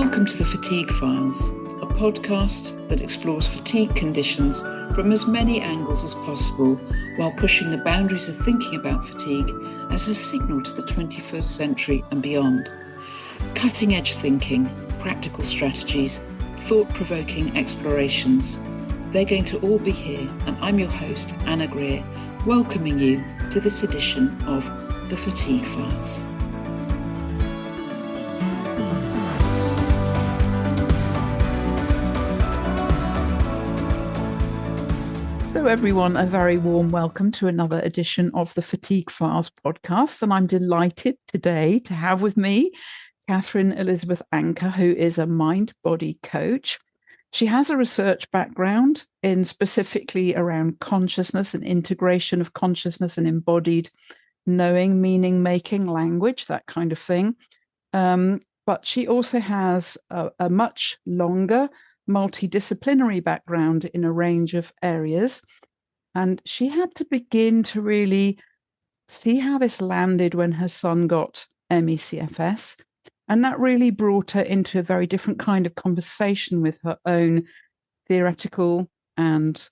Welcome to the Fatigue Files, a podcast that explores fatigue conditions from as many angles as possible while pushing the boundaries of thinking about fatigue as a signal to the 21st century and beyond. Cutting-edge thinking, practical strategies, thought-provoking explorations. They're going to all be here, and I'm your host, Anna Greer, welcoming you to this edition of the Fatigue Files. Hello everyone, a very warm welcome to another edition of the Fatigue Files podcast, and I'm delighted today to have with me Katherine Elizabeth Anker, who is a MindBody coach. She has a research background in specifically around consciousness and integration of consciousness and embodied knowing, meaning making, language, that kind of thing. But she also has a much longer multidisciplinary background in a range of areas. And she had to begin to really see how this landed when her son got MECFS. And that really brought her into a very different kind of conversation with her own theoretical and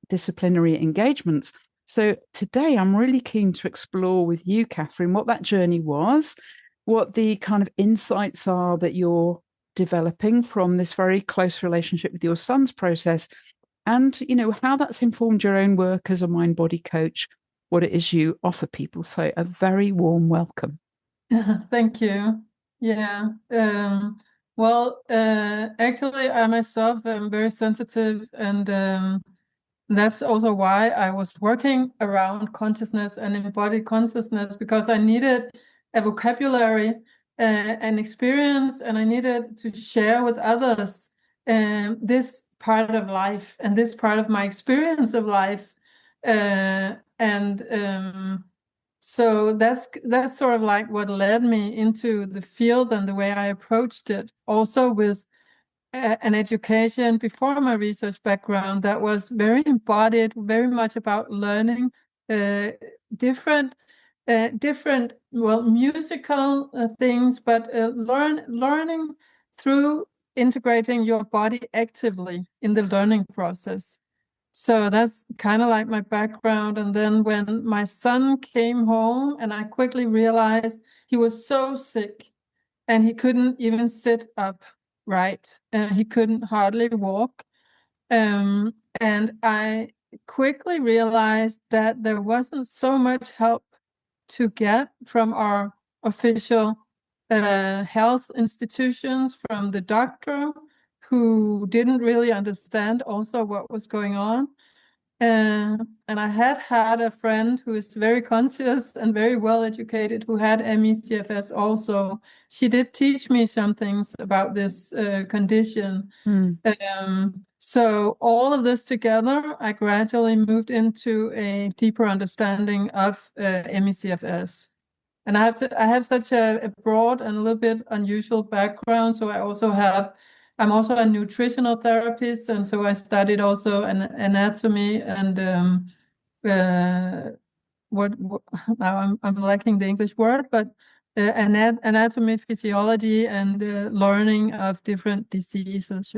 disciplinary engagements. So today I'm really keen to explore with you, Katherine, what that journey was, what the kind of insights are that you're developing from this very close relationship with your son's process, and how that's informed your own work as a MindBody coach, what it is you offer people. So a very warm welcome. Thank you. Yeah. Actually, I myself am very sensitive, and that's also why I was working around consciousness and embodied consciousness, because I needed a vocabulary and experience, and I needed to share with others this part of life and this part of my experience of life, so that's sort of like what led me into the field and the way I approached it. Also with an education before my research background that was very embodied, very much about learning different musical things, but learning through integrating your body actively in the learning process. So that's kind of like my background. And then when my son came home, and I quickly realized he was so sick and he couldn't even sit up right, and he couldn't hardly walk. And I quickly realized that there wasn't so much help to get from our official health institutions, from the doctor, who didn't really understand also what was going on. And I had a friend who is very conscious and very well educated, who had MECFS also. She did teach me some things about this condition. So all of this together, I gradually moved into a deeper understanding of MECFS. And I have such a broad and a little bit unusual background. So I'm also a nutritional therapist, and so I studied also an anatomy and now I'm lacking the English word, but anatomy, physiology, and learning of different diseases.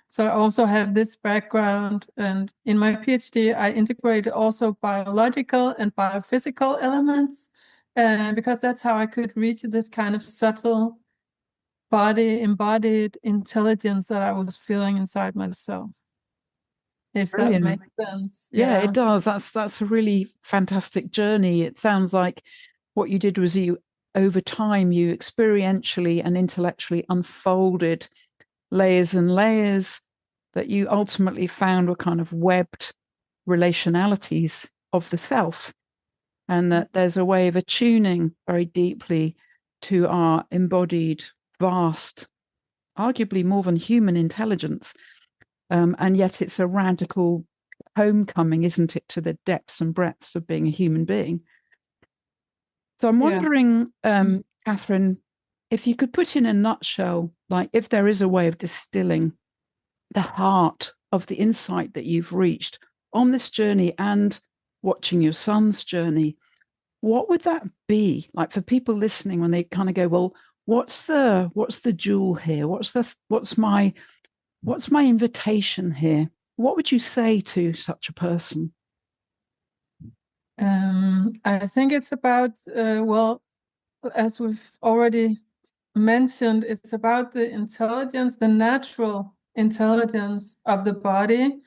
So I also have this background, and in my PhD I integrated also biological and biophysical elements, because that's how I could reach this kind of subtle body embodied intelligence that I was feeling inside myself. If Brilliant. That makes sense. Yeah, it does. That's a really fantastic journey. It sounds like what you did was over time, you experientially and intellectually unfolded layers and layers that you ultimately found were kind of webbed relationalities of the self, and that there's a way of attuning very deeply to our embodied, vast, arguably more than human intelligence. And yet it's a radical homecoming, isn't it, to the depths and breadths of being a human being. So I'm wondering, Katherine, if you could put in a nutshell, like if there is a way of distilling the heart of the insight that you've reached on this journey and watching your son's journey, what would that be? Like for people listening, when they kind of go, well, what's the jewel here? What's my invitation here? What would you say to such a person? I think it's about, well, as we've already mentioned, it's about the intelligence, the natural intelligence of the body,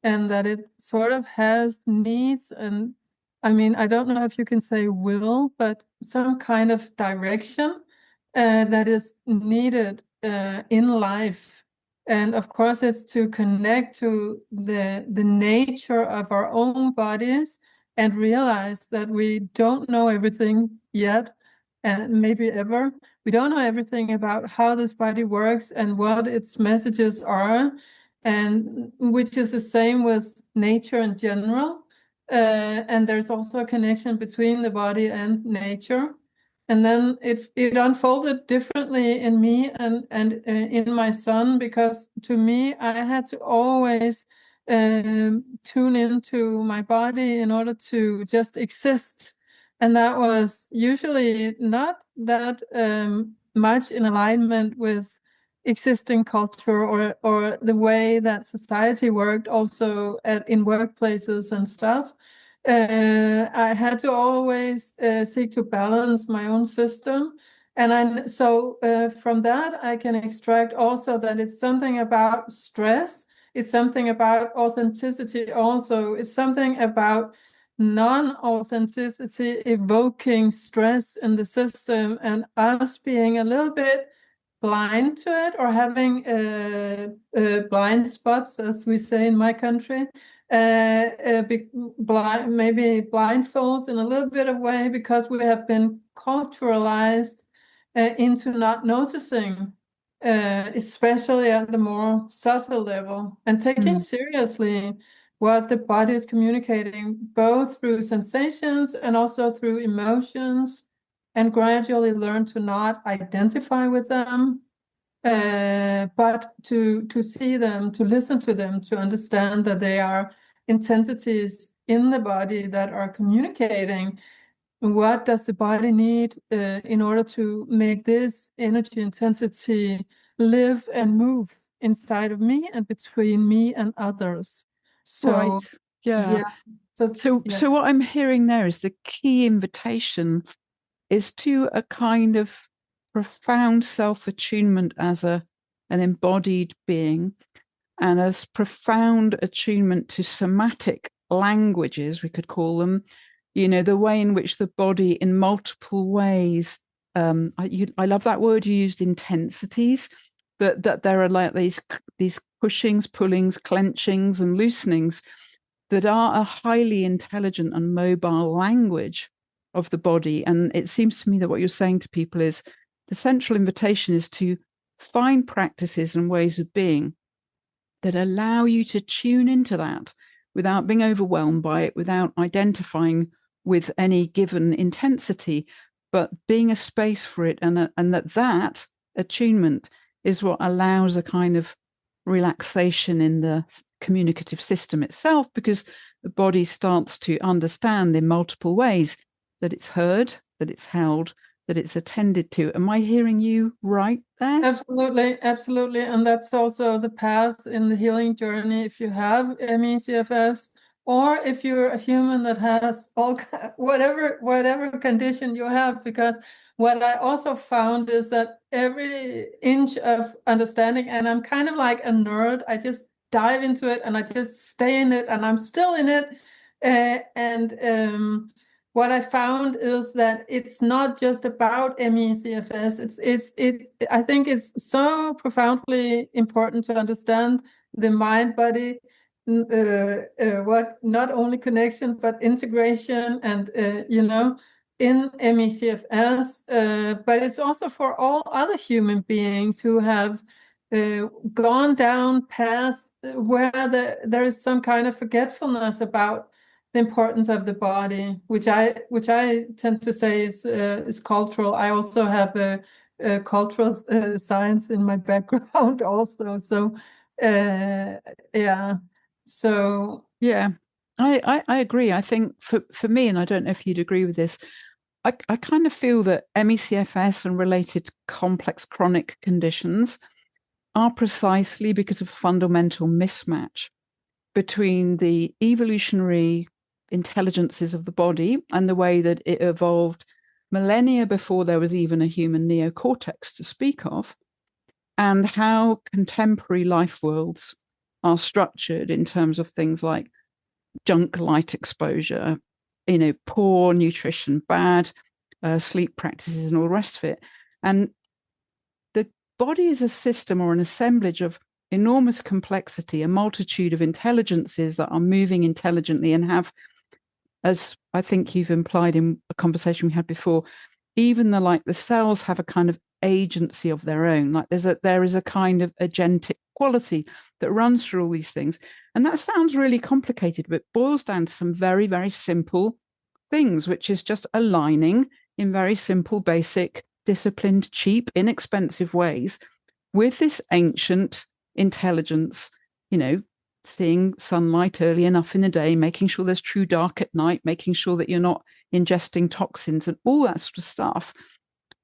and that it sort of has needs. And I mean, I don't know if you can say will, but some kind of direction that is needed in life. And of course, it's to connect to the nature of our own bodies and realize that we don't know everything yet, and maybe ever. We don't know everything about how this body works and what its messages are, and which is the same with nature in general. And there's also a connection between the body and nature. And then it unfolded differently in me and in my son, because to me, I had to always tune into my body in order to just exist. And that was usually not that much in alignment with existing culture or the way that society worked also in workplaces and stuff. I had to always seek to balance my own system. And so from that, I can extract also that it's something about stress. It's something about authenticity also. It's something about non-authenticity evoking stress in the system, and us being a little bit blind to it, or having blind spots, as we say in my country, blind, maybe blindfolds in a little bit of way, because we have been culturalized into not noticing, especially at the more subtle level, and taking seriously what the body is communicating, both through sensations and also through emotions, and gradually learn to not identify with them, but to see them, to listen to them, to understand that they are intensities in the body that are communicating what does the body need in order to make this energy intensity live and move inside of me and between me and others. So Right. Yeah. yeah, so yeah. So what I'm hearing there is the key invitation is to a kind of profound self-attunement as an embodied being, and as profound attunement to somatic languages, we could call them, the way in which the body in multiple ways, I love that word you used, intensities, that there are like these pushings, pullings, clenchings and loosenings that are a highly intelligent and mobile language of the body. And it seems to me that what you're saying to people is the central invitation is to find practices and ways of being that allow you to tune into that without being overwhelmed by it, without identifying with any given intensity, but being a space for it. And that attunement is what allows a kind of relaxation in the communicative system itself, because the body starts to understand in multiple ways that it's heard, that it's held, that it's attended to. Am I hearing you right there? Absolutely, absolutely. And that's also the path in the healing journey. If you have MECFS, or if you're a human that has whatever condition you have, because what I also found is that every inch of understanding, and I'm kind of like a nerd, I just dive into it and I just stay in it and I'm still in it. And what I found is that it's not just about MECFS. I think it's so profoundly important to understand the mind body, what not only connection but integration, and in MECFS, but it's also for all other human beings who have gone down paths where there is some kind of forgetfulness about the importance of the body, which I tend to say is cultural. I also have a cultural science in my background also. So yeah. So Yeah, I agree. I think for me, and I don't know if you'd agree with this, I kind of feel that MECFS and related complex chronic conditions are precisely because of fundamental mismatch between the evolutionary intelligences of the body and the way that it evolved millennia before there was even a human neocortex to speak of, and how contemporary life worlds are structured in terms of things like junk light exposure, poor nutrition, bad sleep practices, and all the rest of it. And the body is a system or an assemblage of enormous complexity, a multitude of intelligences that are moving intelligently and have, as I think you've implied in a conversation we had before, even the cells have a kind of agency of their own. Like there is a kind of agentic quality that runs through all these things. And that sounds really complicated, but boils down to some very, very simple things, which is just aligning in very simple, basic, disciplined, cheap, inexpensive ways with this ancient intelligence, seeing sunlight early enough in the day, making sure there's true dark at night, making sure that you're not ingesting toxins and all that sort of stuff.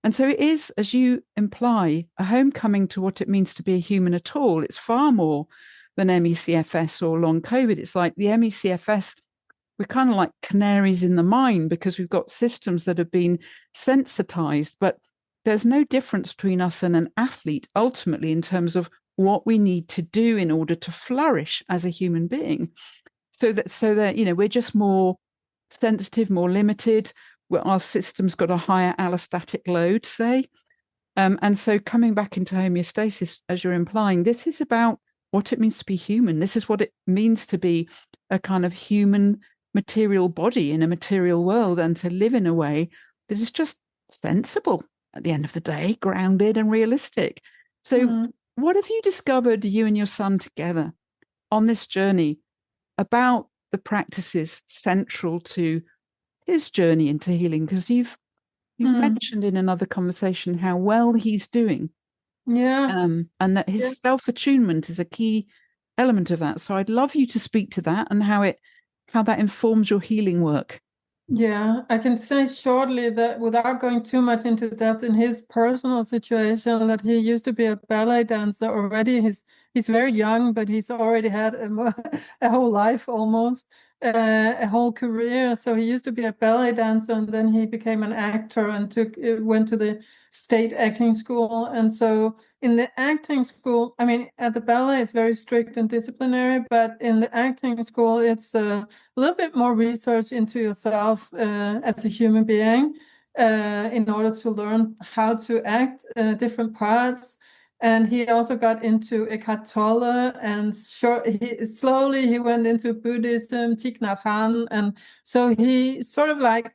And so it is, as you imply, a homecoming to what it means to be a human at all. It's far more than MECFS or long COVID. It's like the MECFS, we're kind of like canaries in the mine because we've got systems that have been sensitized, but there's no difference between us and an athlete ultimately in terms of what we need to do in order to flourish as a human being. So that we're just more sensitive, more limited. Our system's got a higher allostatic load, say. And so coming back into homeostasis, as you're implying, this is about what it means to be human. This is what it means to be a kind of human material body in a material world and to live in a way that is just sensible at the end of the day, grounded and realistic. So what have you discovered, you and your son together, on this journey about the practices central to his journey into healing? Because you've mentioned in another conversation how well he's doing. And that his self-attunement is a key element of that. So I'd love you to speak to that and how that informs your healing work. Yeah, I can say shortly that without going too much into depth in his personal situation, that he used to be a ballet dancer already. He's very young, but he's already had a whole life almost, a whole career. So he used to be a ballet dancer, and then he became an actor and went to the state acting school. And so in the acting school, I mean, at the ballet, it's very strict and disciplinary, but in the acting school, it's a little bit more research into yourself as a human being in order to learn how to act different parts. And he also got into Eckhart Tolle, and slowly he went into Buddhism, Thich Nhat Hanh, and so he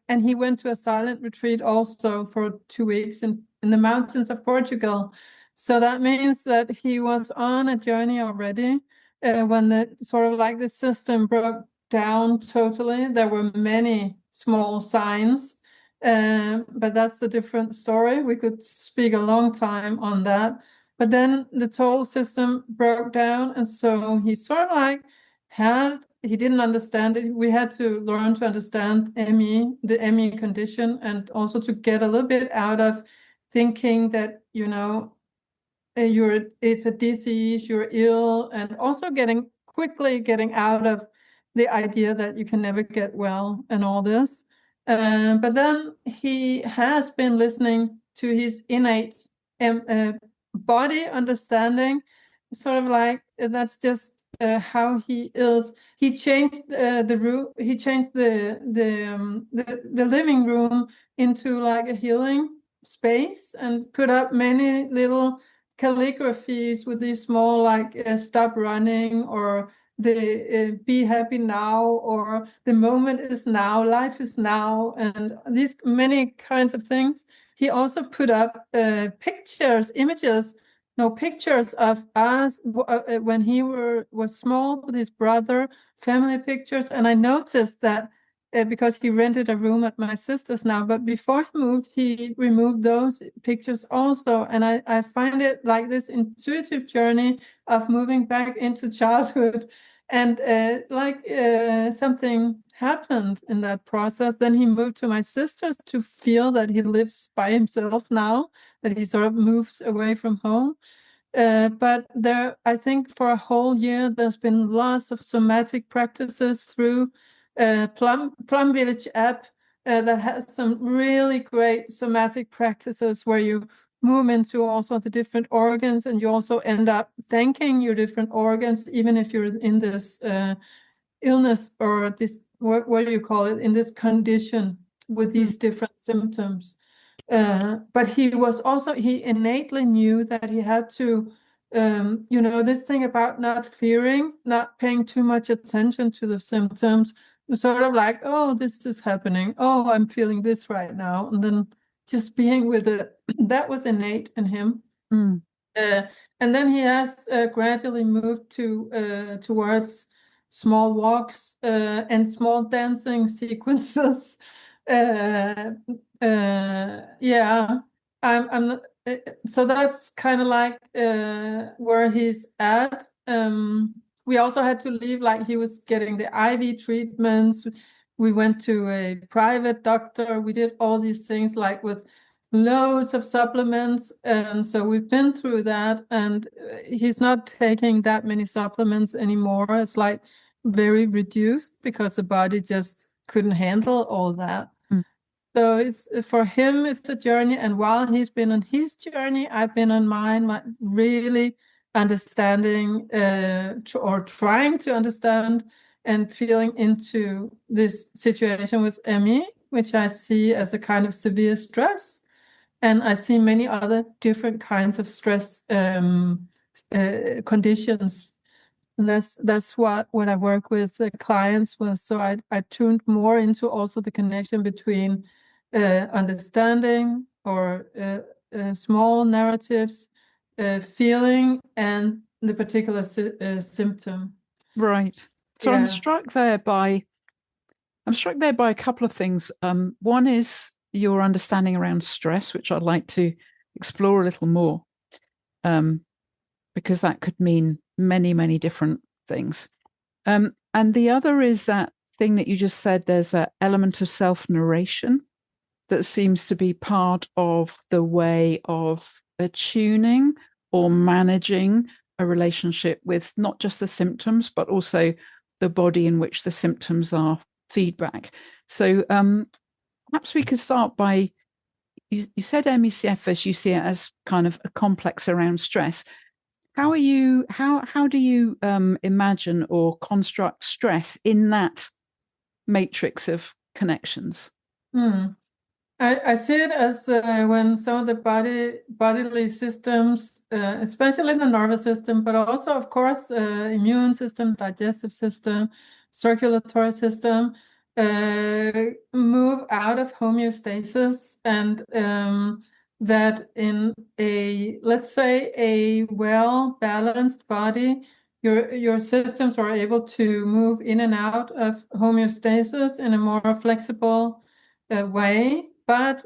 and he went to a silent retreat also for 2 weeks in the mountains of Portugal. So that means that he was on a journey already when the system broke down totally. There were many small signs, but that's a different story. We could speak a long time on that. But then the total system broke down, and so he he didn't understand it. We had to learn to understand the ME condition, and also to get a little bit out of thinking that, it's a disease, you're ill, and also quickly getting out of the idea that you can never get well and all this. But then he has been listening to his innate body understanding, that's just how he is. He changed the room. He changed the living room into like a healing space and put up many little calligraphies with these small stop running, or the be happy now, or the moment is now, life is now, and these many kinds of things. He also put up pictures of us when he was small with his brother, family pictures. And I noticed that because he rented a room at my sister's now, but before he moved, he removed those pictures also. And I find it like this intuitive journey of moving back into childhood And something happened in that process. Then he moved to my sisters to feel that he lives by himself now, that he sort of moves away from home. But there, I think for a whole year, there's been lots of somatic practices through Plum Village app that has some really great somatic practices where you move into also the different organs, and you also end up thanking your different organs, even if you're in this illness or this, what do you call it, in this condition with these different symptoms. But he innately knew that he had to, this thing about not fearing, not paying too much attention to the symptoms, sort of like, oh, this is happening. Oh, I'm feeling this right now. And then just being with it, that was innate in him. Mm. And then he has gradually moved towards small walks and small dancing sequences. Yeah, I'm so that's kind of like where he's at. We also had to leave, like he was getting the IV treatments. We went to a private doctor. We did all these things like with loads of supplements, and so we've been through that, and he's not taking that many supplements anymore. It's like very reduced because the body just couldn't handle all that. So it's for him, it's a journey. And while he's been on his journey, I've been on mine, really understanding or trying to understand and feeling into this situation with Emmy, which I see as a kind of severe stress. And I see many other different kinds of stress conditions. And that's what I work with the clients with. So I tuned more into also the connection between understanding or small narratives, feeling, and the particular symptom. Right. So I'm struck there by a couple of things. One is your understanding around stress, which I'd like to explore a little more, because that could mean many, many different things. And the other is that thing that you just said, there's an element of self-narration that seems to be part of the way of attuning or managing a relationship with not just the symptoms, but also the body in which the symptoms are feedback. So perhaps we could start by, you said MECFS, you see it as kind of a complex around stress. How do you imagine or construct stress in that matrix of connections? I see it as when some of the bodily systems, especially the nervous system, but also, of course, immune system, digestive system, circulatory system, move out of homeostasis, and that in let's say, a well-balanced body, your systems are able to move in and out of homeostasis in a more flexible way. But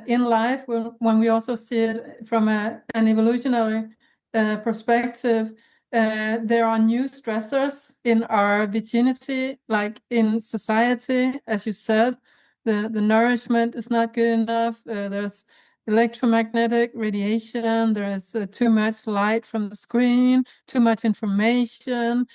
in life, when we also see it from an evolutionary perspective, there are new stressors in our vicinity, like in society, as you said, the nourishment is not good enough. There's electromagnetic radiation, there is too much light from the screen, too much information.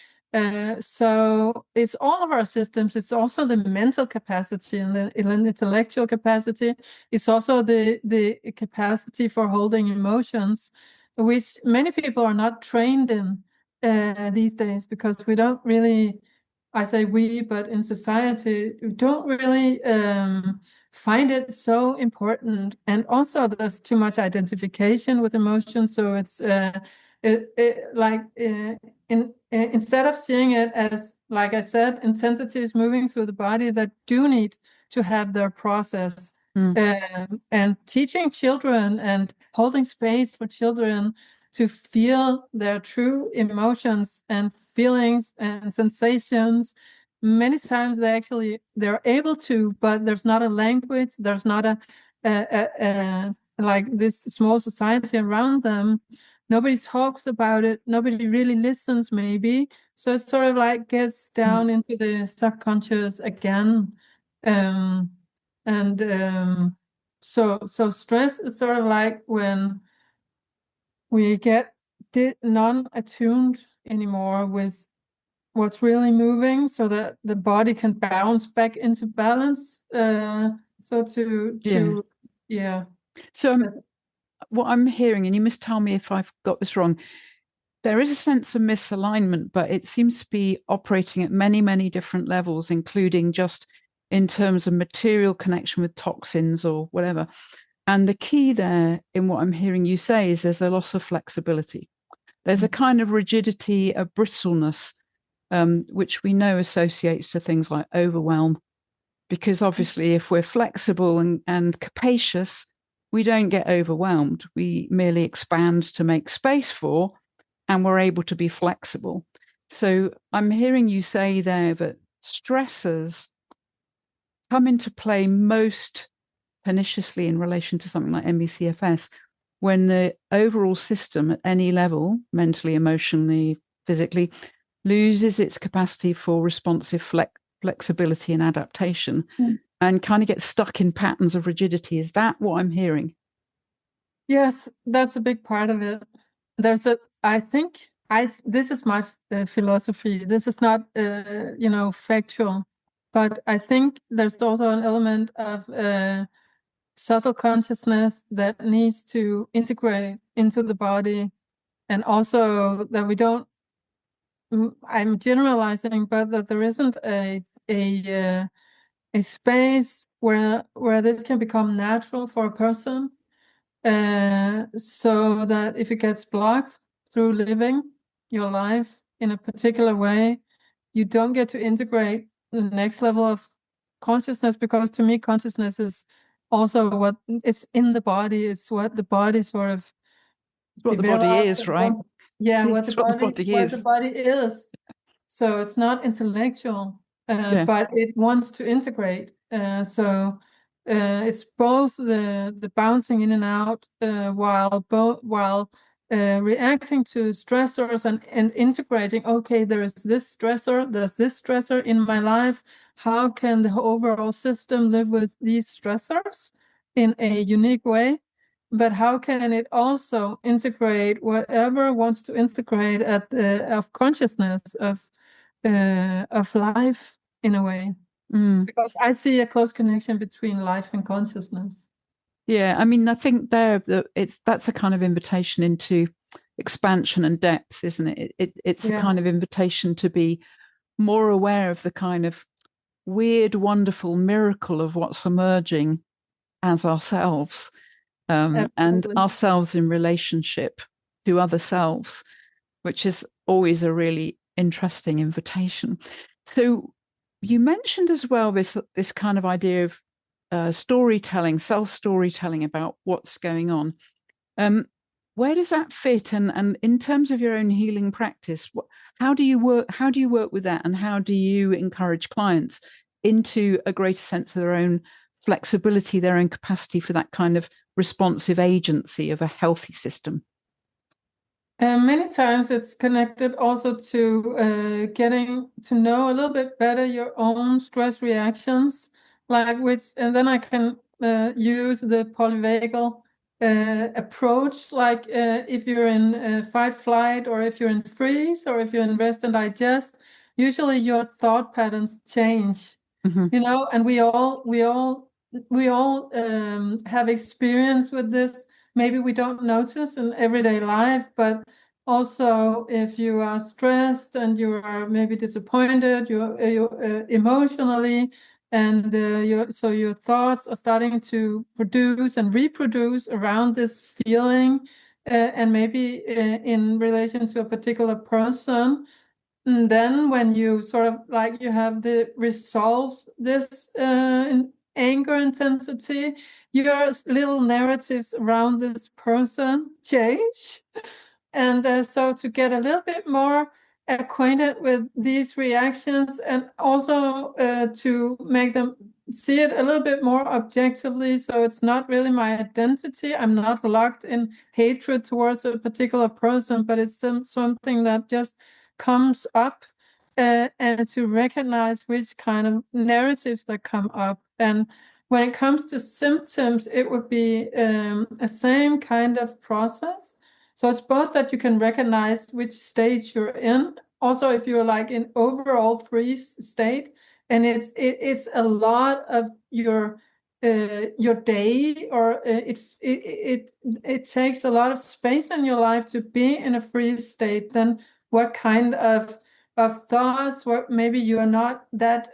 So it's all of our systems. It's also the mental capacity and the intellectual capacity. It's also the capacity for holding emotions, which many people are not trained in these days, because we don't really, I say we, but in society, we don't really find it so important. And also there's too much identification with emotions. So it's instead of seeing it as, like I said, intensities moving through the body that do need to have their process, and teaching children and holding space for children to feel their true emotions and feelings and sensations. Many times they're able to, but there's not a language, there's not a like this small society around them nobody talks about it, nobody really listens maybe, so it sort of like gets down into the subconscious again. So stress is sort of like when we get non-attuned anymore with what's really moving, so that the body can bounce back into balance. So yeah. So what I'm hearing, and you must tell me if I've got this wrong, there is a sense of misalignment, but it seems to be operating at many, many different levels, including just in terms of material connection with toxins or whatever. And the key there in what I'm hearing you say is there's a loss of flexibility. There's a kind of rigidity, a brittleness, which we know associates to things like overwhelm. Because obviously, if we're flexible and capacious, we don't get overwhelmed. We merely expand to make space for, and we're able to be flexible. So I'm hearing you say there that stressors come into play most perniciously in relation to something like MECFS when the overall system at any level, mentally, emotionally, physically, loses its capacity for responsive flexibility and adaptation and kind of gets stuck in patterns of rigidity. Is that what I'm hearing? Yes, that's a big part of it. This is my philosophy. This is not, factual, but I think there's also an element of subtle consciousness that needs to integrate into the body, and also that we don't. I'm generalizing, but that there isn't a space where this can become natural for a person. So that if it gets blocked through living your life in a particular way, you don't get to integrate the next level of consciousness, because to me, consciousness is also what it's in the body. It's what the body sort of What the body develops. is, right? What the body is. So it's not intellectual, Yeah. but it wants to integrate. So it's both the bouncing in and out while reacting to stressors and integrating. Okay, there's this stressor in my life. How can the overall system live with these stressors in a unique way? But how can it also integrate whatever wants to integrate of consciousness of life in a way? Because I see a close connection between life and consciousness. Yeah, I mean, I think that's a kind of invitation into expansion and depth, isn't it? It's a kind of invitation to be more aware of the kind of weird, wonderful miracle of what's emerging as ourselves, and ourselves in relationship to other selves, which is always a really interesting invitation. So you mentioned as well this kind of idea of storytelling, self-storytelling about what's going on. Where does that fit? And in terms of your own healing practice, how do you work with that, and how do you encourage clients into a greater sense of their own flexibility, their own capacity for that kind of responsive agency of a healthy system? Many times it's connected also to getting to know a little bit better your own stress reactions, and then I can use the polyvagal approach, like if you're in fight, flight, or if you're in freeze, or if you're in rest and digest. Usually your thought patterns change, and we all have experience with this. Maybe we don't notice in everyday life, but also if you are stressed and you are maybe disappointed, you emotionally, and your thoughts are starting to produce and reproduce around this feeling, and maybe in relation to a particular person. And then when you sort of like you have the resolve this anger intensity, your little narratives around this person change. And so to get a little bit more acquainted with these reactions, and also to make them see it a little bit more objectively. So it's not really my identity. I'm not locked in hatred towards a particular person, but it's something that just comes up, and to recognize which kind of narratives that come up. And when it comes to symptoms, it would be a same kind of process. So it's both that you can recognize which stage you're in. Also, if you're like in overall freeze state, and it's a lot of your day, or it takes a lot of space in your life to be in a freeze state, then what kind of thoughts, what maybe you are not that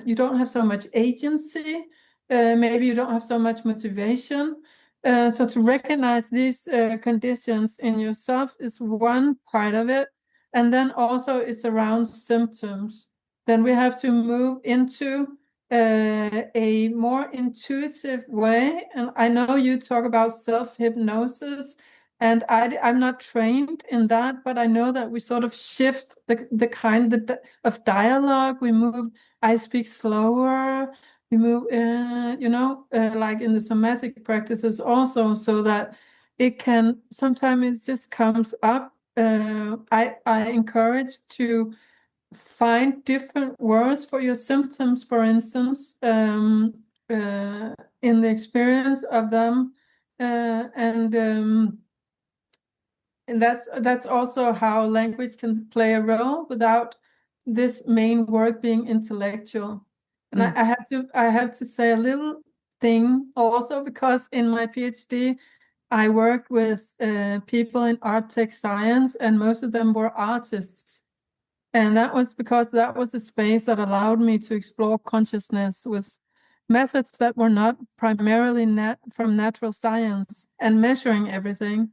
you don't have so much agency, maybe you don't have so much motivation. So to recognize these conditions in yourself is one part of it. And then also it's around symptoms. Then we have to move into a more intuitive way. And I know you talk about self-hypnosis, and I'm not trained in that, but I know that we sort of shift the kind of dialogue. We move, I speak slower, we move, like in the somatic practices also, so that it can, sometimes it just comes up. I encourage to find different words for your symptoms, for instance, in the experience of them, and that's also how language can play a role without this main work being intellectual. And I have to say a little thing also, because in my PhD I worked with people in art tech science, and most of them were artists. And that was because that was a space that allowed me to explore consciousness with methods that were not primarily from natural science and measuring everything.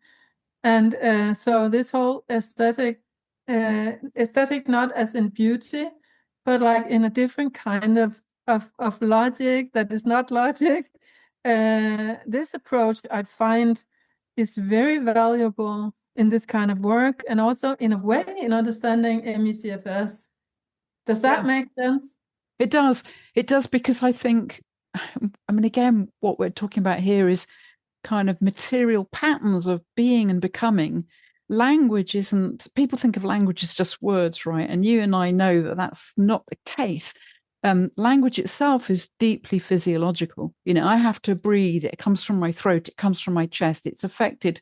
And so this whole aesthetic not as in beauty, but like in a different kind of logic that is not logic. This approach I find is very valuable in this kind of work, and also in a way in understanding MECFS. Does that make sense? It does. It does, because I think, I mean, again, what we're talking about here is kind of material patterns of being and becoming. Language isn't, people think of language as just words, right? And you and I know that that's not the case. Language itself is deeply physiological. You know, I have to breathe. It comes from my throat. It comes from my chest. It's affected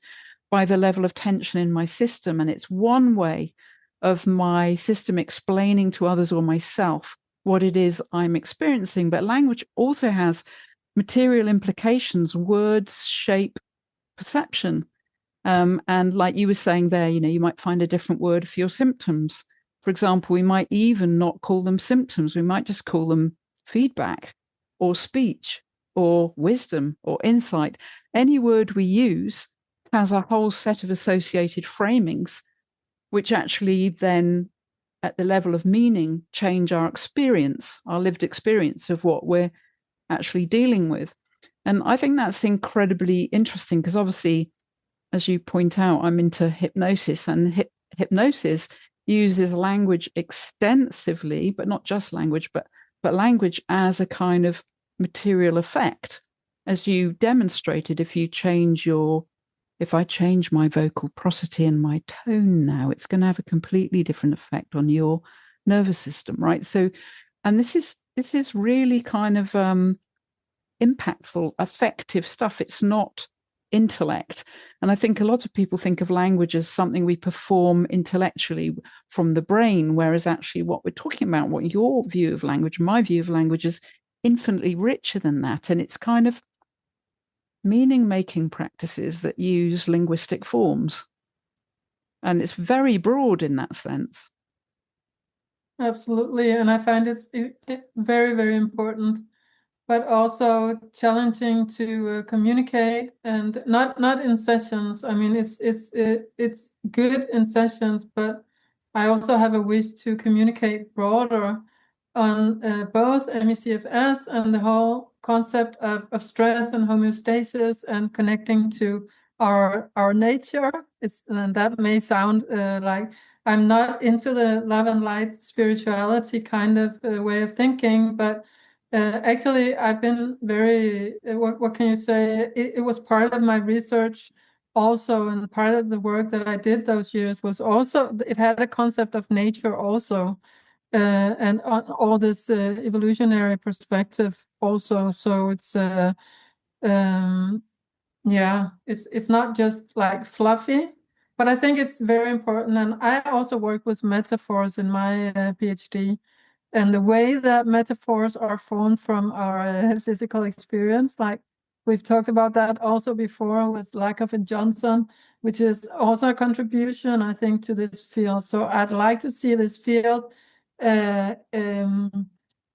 by the level of tension in my system. And it's one way of my system explaining to others or myself what it is I'm experiencing. But language also has material implications, words, shape, perception. And like you were saying there, you know, you might find a different word for your symptoms. For example, we might even not call them symptoms. We might just call them feedback or speech or wisdom or insight. Any word we use has a whole set of associated framings, which actually then, at the level of meaning, change our experience, our lived experience of what we're actually dealing with. And I think that's incredibly interesting, because obviously, as you point out, I'm into hypnosis, and hypnosis uses language extensively, but not just language, but language as a kind of material effect. As you demonstrated, if I change my vocal prosody and my tone now, it's going to have a completely different effect on your nervous system, right? So, and this is really kind of impactful, effective stuff. It's not intellect. And I think a lot of people think of language as something we perform intellectually from the brain, whereas actually what we're talking about, what your view of language, my view of language, is infinitely richer than that. And it's kind of meaning-making practices that use linguistic forms. And it's very broad in that sense. Absolutely. And I find it very, very important, but also challenging to communicate, and not in sessions. I mean, it's good in sessions, but I also have a wish to communicate broader on both MECFS and the whole concept of stress and homeostasis and connecting to our nature. And that may sound like I'm not into the love and light spirituality kind of way of thinking, but Actually, I've been very, what can you say? It was part of my research also, and part of the work that I did those years was also, it had a concept of nature also, and all this evolutionary perspective also. So it's, um, yeah, it's not just like fluffy, but I think it's very important. And I also work with metaphors in my PhD. And the way that metaphors are formed from our physical experience, like we've talked about that also before with Lakoff and Johnson, which is also a contribution, I think, to this field. So I'd like to see this field not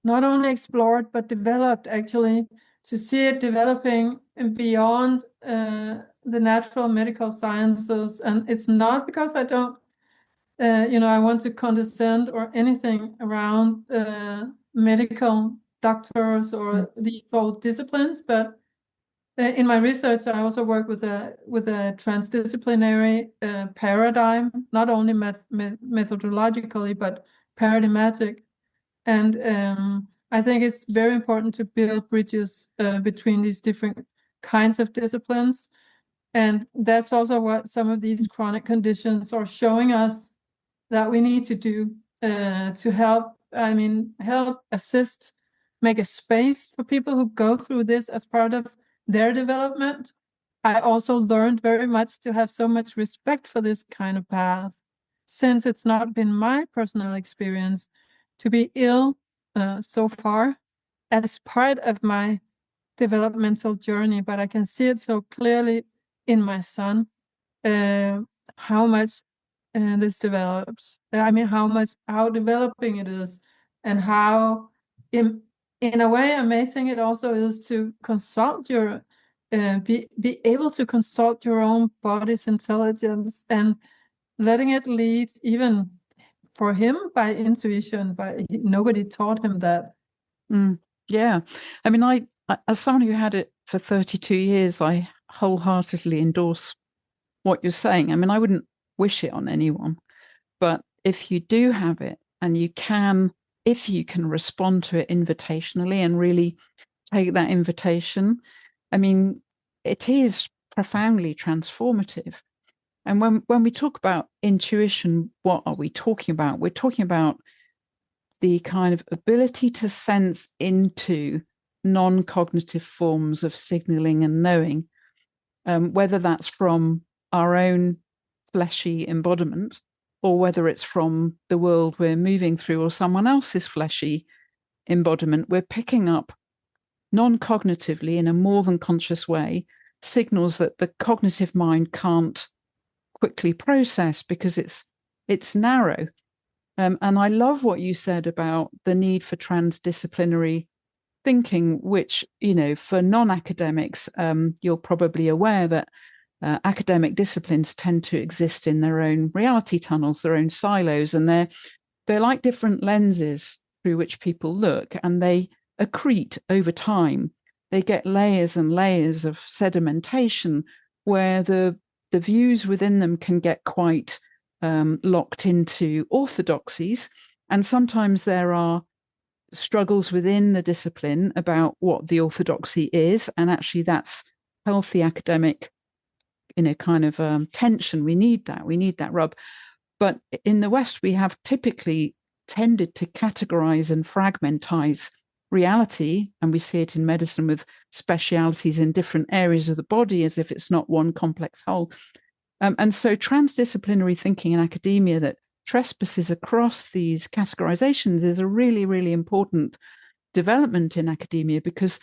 only explored, but developed, actually, to see it developing and beyond the natural medical sciences. And it's not because I don't I want to condescend or anything around medical doctors or these old disciplines, but in my research, I also work with a transdisciplinary paradigm, not only methodologically, but paradigmatic. And I think it's very important to build bridges between these different kinds of disciplines. And that's also what some of these chronic conditions are showing us that we need to do to help, help assist, make a space for people who go through this as part of their development. I also learned very much to have so much respect for this kind of path, since it's not been my personal experience to be ill so far as part of my developmental journey, but I can see it so clearly in my son, how much this develops. How developing it is, and how in a way amazing it also is to consult your be able to consult your own body's intelligence and letting it lead, even for him, by intuition. But nobody taught him that. Yeah. I as someone who had it for 32 years, I wholeheartedly endorse what you're saying. I wouldn't wish it on anyone, but if you do have it and if you can respond to it invitationally and really take that invitation, it is profoundly transformative. And when we talk about intuition, what are we talking about? We're talking about the kind of ability to sense into non-cognitive forms of signaling and knowing, whether that's from our own fleshy embodiment or whether it's from the world we're moving through or someone else's fleshy embodiment. We're picking up non-cognitively, in a more than conscious way, signals that the cognitive mind can't quickly process because it's narrow. And I love what you said about the need for transdisciplinary thinking, which, for non-academics, you're probably aware that academic disciplines tend to exist in their own reality tunnels, their own silos, and they're like different lenses through which people look, and they accrete over time. They get layers and layers of sedimentation where the views within them can get quite locked into orthodoxies. And sometimes there are struggles within the discipline about what the orthodoxy is. And actually, that's healthy academic, kind of tension. We need that rub. But in the West, we have typically tended to categorize and fragmentize reality. And we see it in medicine with specialities in different areas of the body as if it's not one complex whole. And so transdisciplinary thinking in academia that trespasses across these categorizations is a really, really important development in academia, because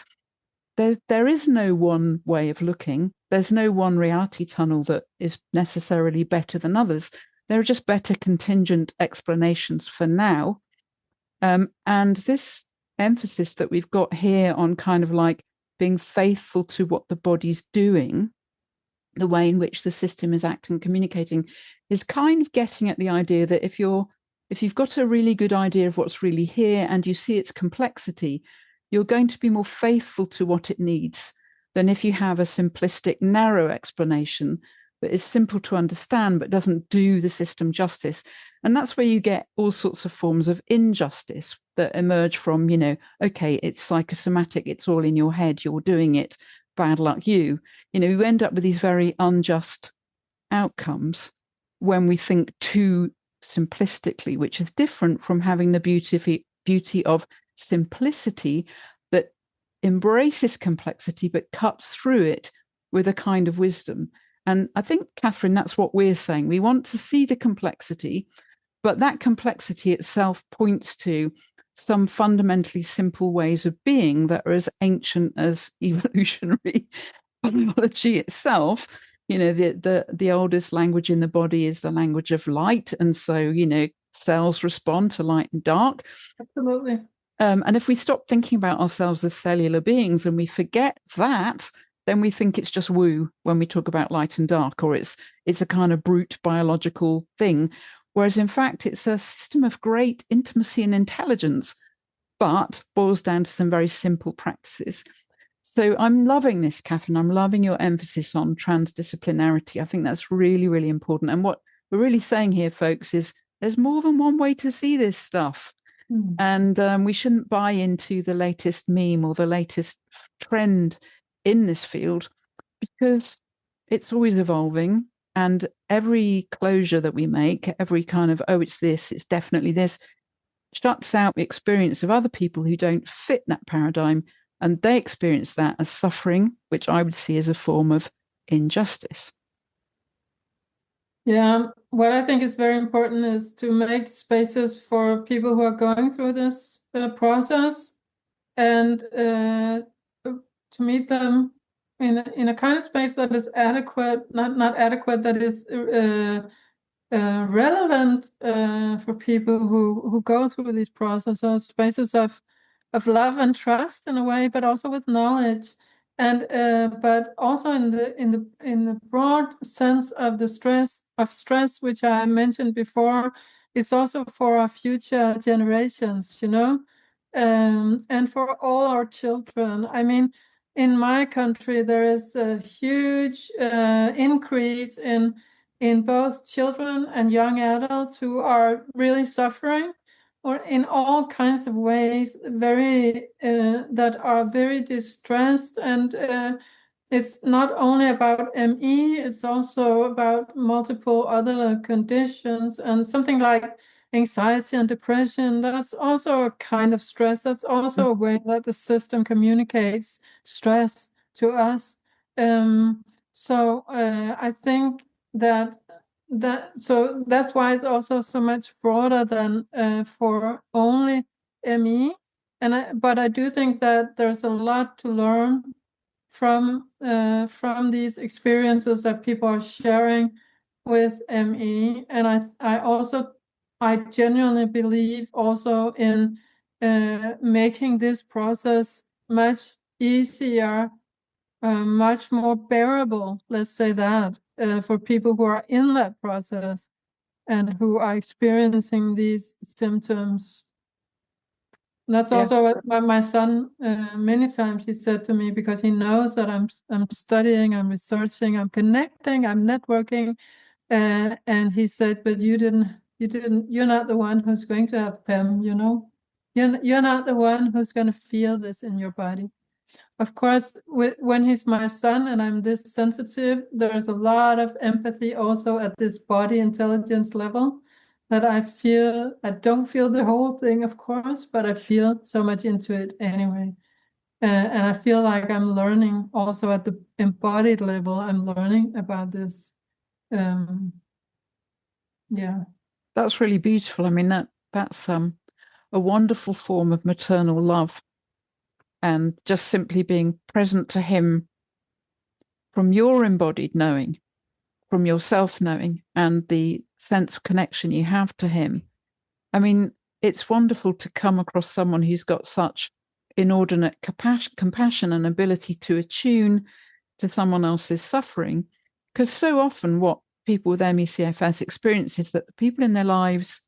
there is no one way of looking. There's no one reality tunnel that is necessarily better than others. There are just better contingent explanations for now. And this emphasis that we've got here on kind of like being faithful to what the body's doing, the way in which the system is acting, communicating, is kind of getting at the idea that if you've got a really good idea of what's really here and you see its complexity, you're going to be more faithful to what it needs than if you have a simplistic, narrow explanation that is simple to understand but doesn't do the system justice. And that's where you get all sorts of forms of injustice that emerge from, okay, it's psychosomatic, it's all in your head, you're doing it, bad luck you. You end up with these very unjust outcomes when we think too simplistically, which is different from having the beauty of simplicity that embraces complexity but cuts through it with a kind of wisdom. And I think, Katherine, that's what we're saying. We want to see the complexity, but that complexity itself points to some fundamentally simple ways of being that are as ancient as evolutionary biology itself. The oldest language in the body is the language of light, and so cells respond to light and dark. Absolutely. And if we stop thinking about ourselves as cellular beings and we forget that, then we think it's just woo when we talk about light and dark, or it's a kind of brute biological thing. Whereas in fact, it's a system of great intimacy and intelligence, but boils down to some very simple practices. So I'm loving this, Katherine. I'm loving your emphasis on transdisciplinarity. I think that's really, really important. And what we're really saying here, folks, is there's more than one way to see this stuff. And we shouldn't buy into the latest meme or the latest trend in this field, because it's always evolving. And every closure that we make, every kind of, oh, it's this, it's definitely this, shuts out the experience of other people who don't fit that paradigm. And they experience that as suffering, which I would see as a form of injustice. Yeah, what I think is very important is to make spaces for people who are going through this process, and to meet them in a kind of space that is adequate, not adequate, that is relevant for people who go through these processes, spaces of love and trust in a way, but also with knowledge. And but also in the broad sense of the stress, which I mentioned before, it's also for our future generations, and for all our children. I mean, in my country, there is a huge increase in both children and young adults who are really suffering, or in all kinds of ways, very that are very distressed. And it's not only about ME, it's also about multiple other conditions, and something like anxiety and depression. That's also a kind of stress. That's also a way that the system communicates stress to us. So I think so that's why it's also so much broader than for only ME. But I do think that there's a lot to learn from these experiences that people are sharing with ME. And I genuinely believe also in making this process much easier, much more bearable, let's say that, for people who are in that process and who are experiencing these symptoms. That's also what my son, many times he said to me, because he knows that I'm studying, I'm researching, I'm connecting, I'm networking, and he said, "But you're not the one who's going to have PEM, You're not the one who's going to feel this in your body." Of course, when he's my son and I'm this sensitive, there's a lot of empathy also at this body intelligence level that I don't feel the whole thing, of course, but I feel so much into it anyway. And I feel like I'm learning also at the embodied level, I'm learning about this. Yeah. That's really beautiful. I mean, that's a wonderful form of maternal love, and just simply being present to him from your embodied knowing, from your self knowing, and the sense of connection you have to him. I mean, it's wonderful to come across someone who's got such inordinate compassion and ability to attune to someone else's suffering, because so often what people with MECFS experience is that the people in their lives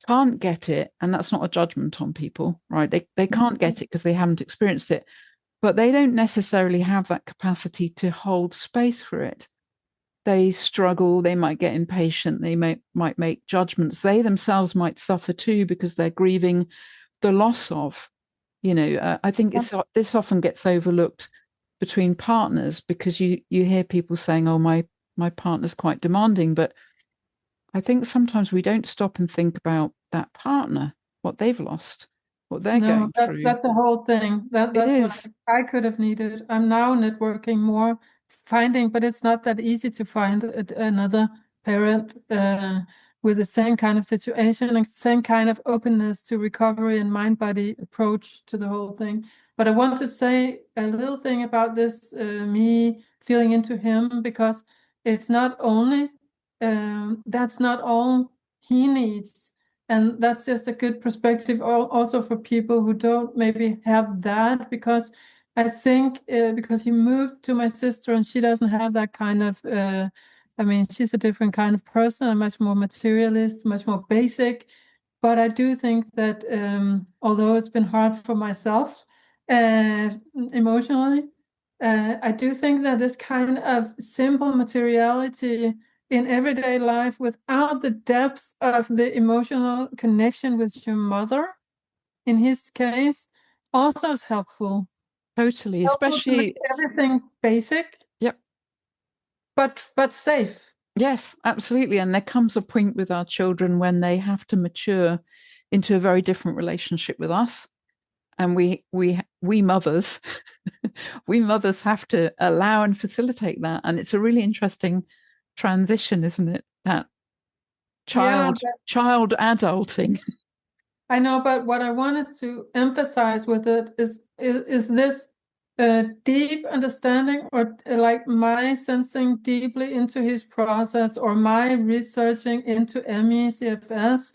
can't get it, and that's not a judgment on people, right? They can't get it because they haven't experienced it, but they don't necessarily have that capacity to hold space for it. they struggle, they might get impatient, they might make judgments. They themselves might suffer too because they're grieving the loss of, I think this often gets overlooked between partners because you hear people saying, oh, my partner's quite demanding, but I think sometimes we don't stop and think about that partner, what they've lost, what they're No, going through. that's the whole thing. It That's what is. I could have needed. I'm now networking more, finding, but it's not that easy to find another parent with the same kind of situation and same kind of openness to recovery and mind-body approach to the whole thing. But I want to say a little thing about this, me feeling into him, because it's not only, that's not all he needs. And that's just a good perspective also for people who don't maybe have that, because I think because he moved to my sister and she doesn't have that kind of, I mean, she's a different kind of person, a much more materialist, much more basic. But I do think that although it's been hard for myself emotionally, I do think that this kind of simple materiality in everyday life without the depth of the emotional connection with your mother, in his case, also is helpful. It's Totally, helpful to make especially, everything basic, yep. but safe. Yes, absolutely. And there comes a point with our children when they have to mature into a very different relationship with us. And we mothers, we mothers have to allow and facilitate that. And it's a really interesting transition, isn't it? That Yeah, child adulting. I know, but what I wanted to emphasize with it is this deep understanding, or like my sensing deeply into his process, or my researching into MECFS.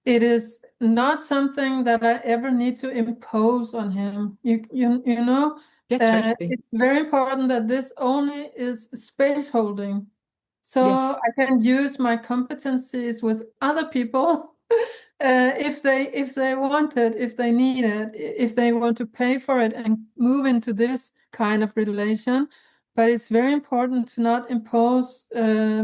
It is not something that I ever need to impose on him. You know, Yeah, totally. it's very important that this only is space holding. So Yes. I can use my competencies with other people if they want it, if they need it, if they want to pay for it and move into this kind of relation. But it's very important to not impose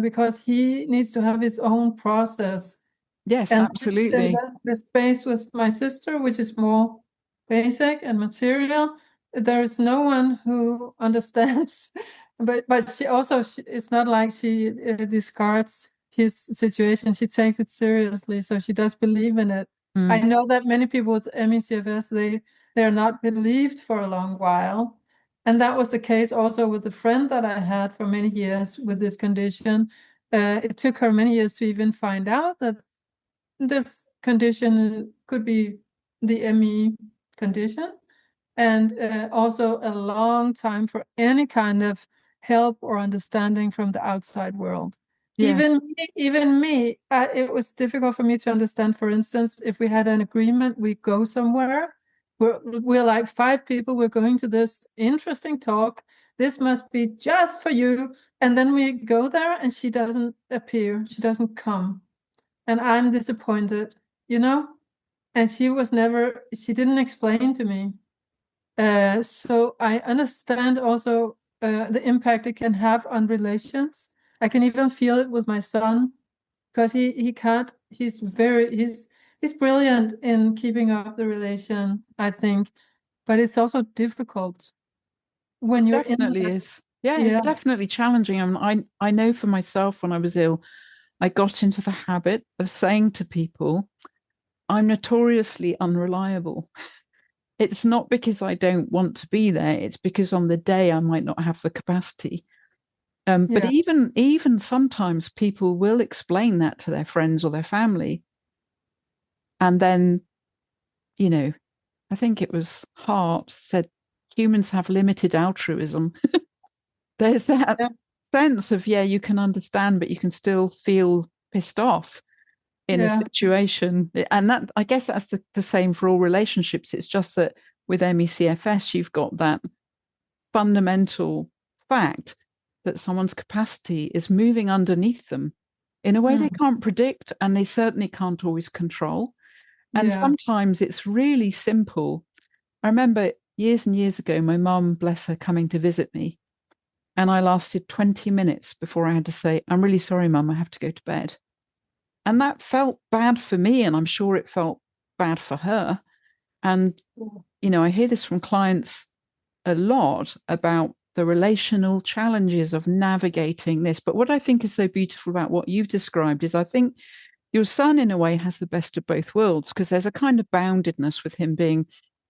because he needs to have his own process. Yes, And absolutely. the space with my sister, which is more basic and material, there is no one who understands. But she also, it's not like she discards his situation. She takes it seriously, so she does believe in it. I Mm. know that many people with MECFS, they're not believed for a long while. And that was the case also with the friend that I had for many years with this condition. It took her many years to even find out that this condition could be the ME condition, and also a long time for any kind of help or understanding from the outside world. Yes. Even me, it was difficult for me to understand. For instance, if we had an agreement, we go somewhere. We're like 5 people. We're going to this interesting talk. This must be just for you. And then we go there, and she doesn't appear. She doesn't come, and I'm disappointed, you know? And she didn't explain to me. So I understand also the impact it can have on relations. I can even feel it with my son, because he can't, he's brilliant in keeping up the relation, I think, but it's also difficult when you're in Definitely that. is. Yeah, it's Yeah, definitely challenging. I know for myself when I was ill, I got into the habit of saying to people, I'm notoriously unreliable. It's not because I don't want to be there, it's because on the day I might not have the capacity. But yeah, even sometimes people will explain that to their friends or their family. And then, you know, I think it was Hart said humans have limited altruism. There's that yeah, sense of, yeah, you can understand, but you can still feel pissed off in a yeah, situation. And that, I guess that's the same for all relationships. It's just that with MECFS, you've got that fundamental fact that someone's capacity is moving underneath them in a way they mm, can't predict and they certainly can't always control. And yeah, sometimes it's really simple. I remember years and years ago, my mum, bless her, coming to visit me. And I lasted 20 minutes before I had to say, I'm really sorry, Mum, I have to go to bed. And that felt bad for me. And I'm sure it felt bad for her. And, I hear this from clients a lot about the relational challenges of navigating this. But what I think is so beautiful about what you've described is I think your son, in a way, has the best of both worlds, because there's a kind of boundedness with him being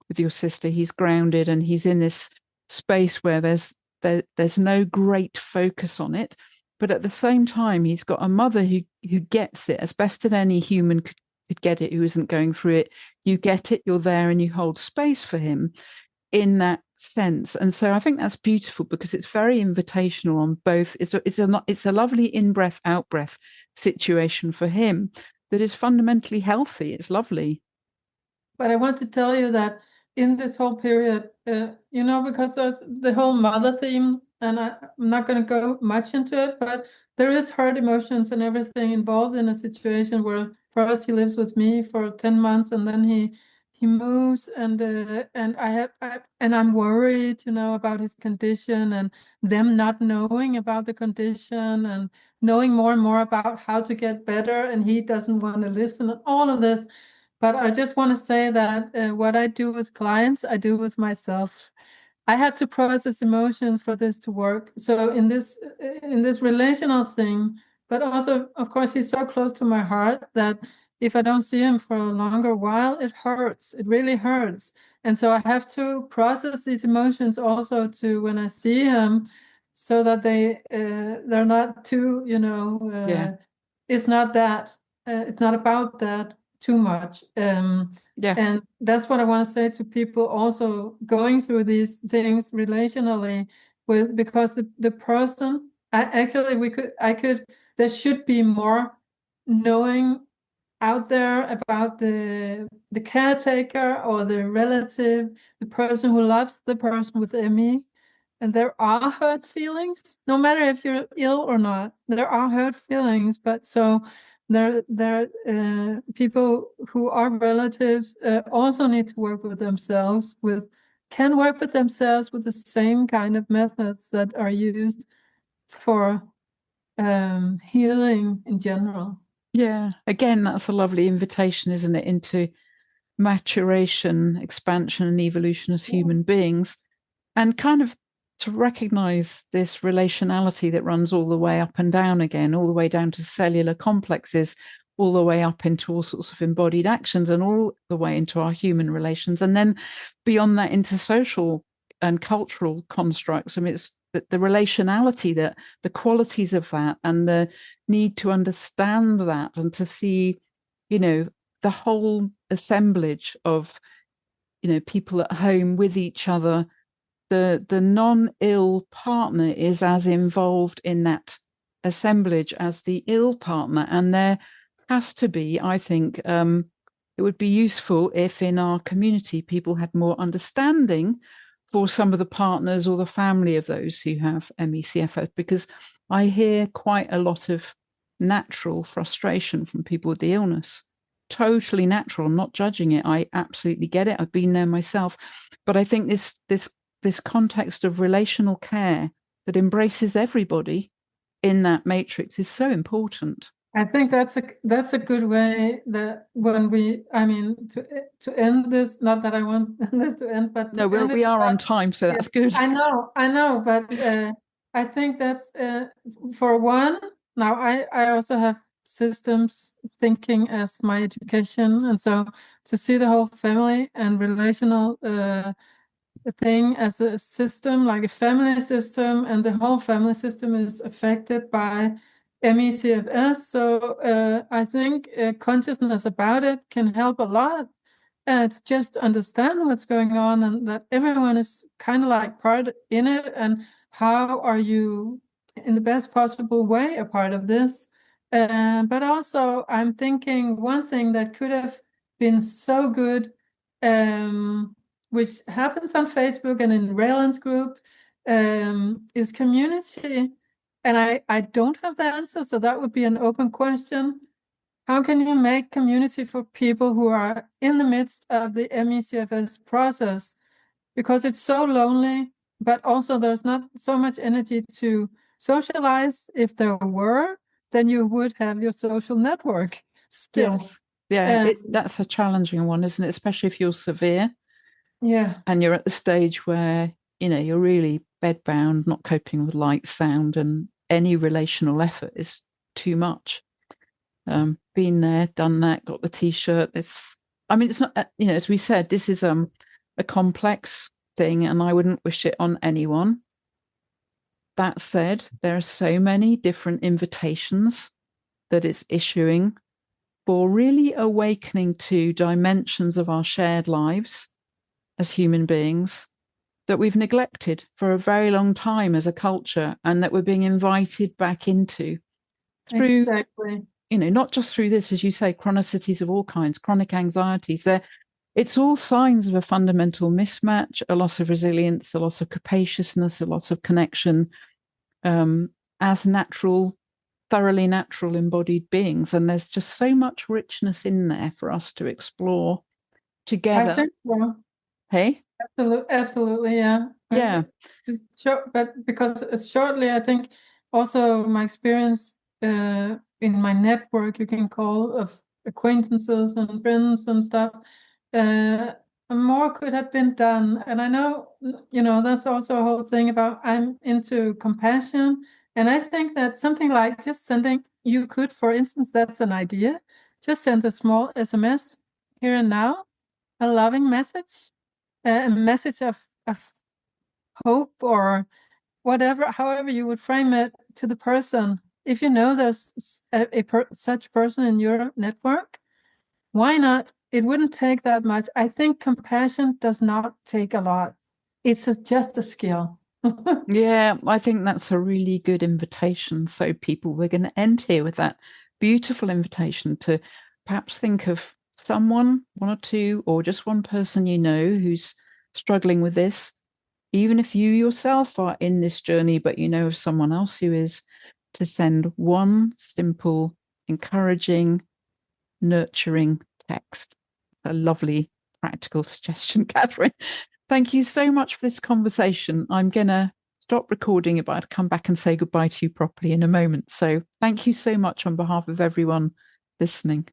with your sister. He's grounded and he's in this space where there's no great focus on it. But at the same time, he's got a mother who gets it as best as any human could get it, who isn't going through it. You get it, you're there, and you hold space for him in that sense. And so I think that's beautiful because it's very invitational on both. It's a lovely in-breath, out-breath situation for him that is fundamentally healthy. It's lovely. But I want to tell you that in this whole period, because there's the whole mother theme, and I'm not going to go much into it, but there is hurt emotions and everything involved in a situation where first he lives with me for 10 months and then he moves, and I'm worried, about his condition and them not knowing about the condition and knowing more and more about how to get better, and he doesn't want to listen, and all of this. But I just want to say that what I do with clients, I do with myself. I have to process emotions for this to work. So in this relational thing, but also, of course, he's so close to my heart that if I don't see him for a longer while, it hurts. It really hurts. And so I have to process these emotions also to when I see him, so that they're not too, it's not that it's not about that too much. Yeah. And that's what I want to say to people also going through these things relationally because the person, there should be more knowing out there about the caretaker or the relative, the person who loves the person with ME. And there are hurt feelings, no matter if you're ill or not. There are hurt feelings, but so there people who are relatives also need to work with themselves. Can work with themselves with the same kind of methods that are used for healing in general. Yeah. Again, that's a lovely invitation, isn't it, into maturation, expansion, and evolution as human beings, and kind of to recognize this relationality that runs all the way up and down again, all the way down to cellular complexes, all the way up into all sorts of embodied actions, and all the way into our human relations. And then beyond that, into social and cultural constructs. I mean, it's the relationality, that the qualities of that, and the need to understand that and to see, the whole assemblage of, people at home with each other. The non-ill partner is as involved in that assemblage as the ill partner, and there has to be, I think, it would be useful if in our community people had more understanding for some of the partners or the family of those who have MECFS, because I hear quite a lot of natural frustration from people with the illness. Totally natural. I'm not judging it. I absolutely get it. I've been there myself. But I think this context of relational care that embraces everybody in that matrix is so important. I think that's a good way that to end this, not that I want this to end, but no, we are on time, so that's good. I know, but I think that's for one. Now I also have systems thinking as my education, and so to see the whole family and relational thing as a system, like a family system, and the whole family system is affected by MECFS. So I think consciousness about it can help a lot to just understand what's going on, and that everyone is kind of like part in it, and how are you in the best possible way a part of this. But also I'm thinking one thing that could have been so good, which happens on Facebook and in Raylan's group, is community. And I don't have the answer, so that would be an open question. How can you make community for people who are in the midst of the MECFS process? Because it's so lonely. but also there's not so much energy to socialize. If there were, then you would have your social network still. Yes. Yeah, that's a challenging one, isn't it? Especially if you're severe. Yeah. And you're at the stage where, you're really bedbound, not coping with light, sound, and any relational effort is too much. Been there, done that, got the t-shirt. It's not, as we said, this is a complex thing, and I wouldn't wish it on anyone. That said, there are so many different invitations that it's issuing for really awakening to dimensions of our shared lives as human beings that we've neglected for a very long time as a culture, and that we're being invited back into through, Exactly. not just through this, as you say, chronicities of all kinds, chronic anxieties. It's all signs of a fundamental mismatch, a loss of resilience, a loss of capaciousness, a loss of connection, as thoroughly natural embodied beings. And there's just so much richness in there for us to explore together. I think so. Hey? Absolutely, yeah. Yeah. But because shortly, I think also my experience in my network, you can call, of acquaintances and friends and stuff, more could have been done. And I know, that's also a whole thing about, I'm into compassion. And I think that something like just sending, you could, for instance, that's an idea, just send a small SMS here and now, a loving message, a message of hope, or whatever, however you would frame it, to the person. If you know there's such person in your network, why not? It wouldn't take that much. I think compassion does not take a lot. It's just a skill. Yeah, I think that's a really good invitation. So, people, we're going to end here with that beautiful invitation to perhaps think of someone, one or two, or just one person who's struggling with this. Even if you yourself are in this journey, but you know of someone else who is, to send one simple, encouraging, nurturing text. A lovely practical suggestion, Katherine. Thank you so much for this conversation. I'm going to stop recording it, but I'll come back and say goodbye to you properly in a moment. So thank you so much on behalf of everyone listening.